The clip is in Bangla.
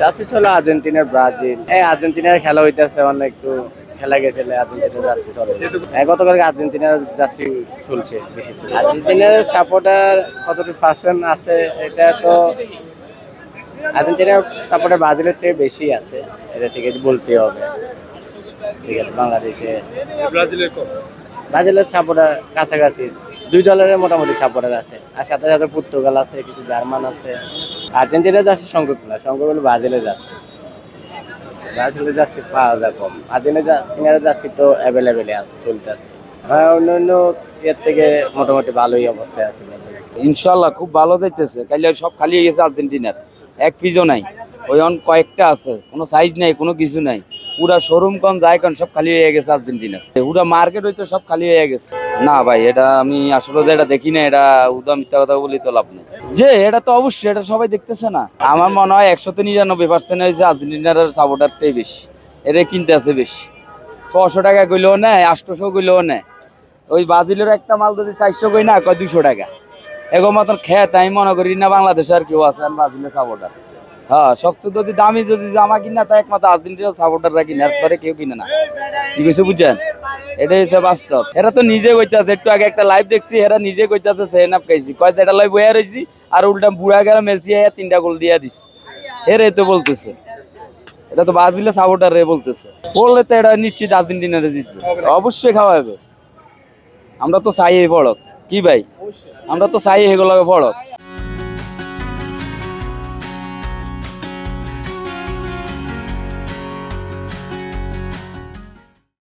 জার্সি ছিল আর্জেন্টিনার ব্রাজিল, এই আর্জেন্টিনার খেলা হইতেছে অনেক একটু খেলা গেছিল আর্জেন্টিনার জার্সি চলে। গতকালকে আর্জেন্টিনার জার্সি চলছে বেশি ছিল। আর্জেন্টিনার সাপোর্টার কতটুকু পার্সেন্ট আছে এটা তো আর্জেন্টিনার সাপোর্টার ব্রাজিলের থেকে বেশি আছে, এটা ঠিক আছে বলতে হবে। ঠিক আছে, বাংলাদেশে ব্রাজিলের সাপোর্টার কাছাকাছি 2 দলের মোটামুটি সাপোর্টার আছে, আর সাথে সাথে পর্তুগাল আছে, কিছু জার্মান আছে। আর্জেন্টিনা যাচ্ছে সংখ্যক না, সংখ্যক হলো ব্রাজিলে যাচ্ছে। ব্রাজিলে যাচ্ছে পাওয়া যায় কম, আর্জেন্টিনার যাচ্ছি তো অ্যাভেলেবেলে আছে, চলতে আছে। অন্যান্য এর থেকে মোটামুটি ভালোই অবস্থায় আছে। ইনশাল্লাহ খুব ভালো যাইতেছে। কাইলে সব খালি হয়ে গেছে আর্জেন্টিনার, এক পিজও নাই। ওই কয়েকটা আছে, কোনো সাইজ নাই, কোনো কিছু নাই। পুরা শোরুম কন যায় কন সব খালি হয়ে গেছে আর্জেন্টিনার। পুরা মার্কেট হইতো সব খালি হয়ে গেছে। না ভাই, এটা আমি আসলে যেটা দেখি না, এটা উদা মিথ্যা কথা বলি তো লাভ নেই। যে এটা তো অবশ্যই, এটা সবাই দেখতেছে না। আমার মনে হয় 199% হয়েছে আর্জেন্টিনার সাপোর্টারটাই বেশি, এটা কিনতে আছে বেশি। 600 টাকা কইলেও নেয়, 800 কইলেও নেয়। ওই ব্রাজিলের একটা মাল যদি 400 কই না কয় 200 টাকা। এগো মতন খেত আমি মনে করি না বাংলাদেশে আর কেউ আছে ব্রাজিলের সাপোর্টার। হ্যাঁ, সবচেয়ে যদি দামি যদি জামা কিনা তা একমাত্র আর্জেন্টিনার সাপোর্টাররা কিনে, এরপরে কেউ কিনে না। কি কিছু বুঝছেন? এটাই হচ্ছে বাস্তব। এরা তো নিজে কইতাছে, একটু আগে একটা লাইভ দেখছি, এরা নিজে কইতাছে সেন আপ খাইছি, কয় এটা লাইভ বইয়া রয়েছি আর উল্টা বুড়া গেলে মেসি 3টা গোল দিয়া দিস। এরাই তো বলতেছে, এটা তো ব্রাজিলের সাপোর্টার বলতেছে। বললে তো এটা নিশ্চিত আর্জেন্টিনারে জিতবে, অবশ্যই খাওয়াবে। আমরা তো চাই এই বড় কি ভাই, আমরা তো চাই এগুলো বড়।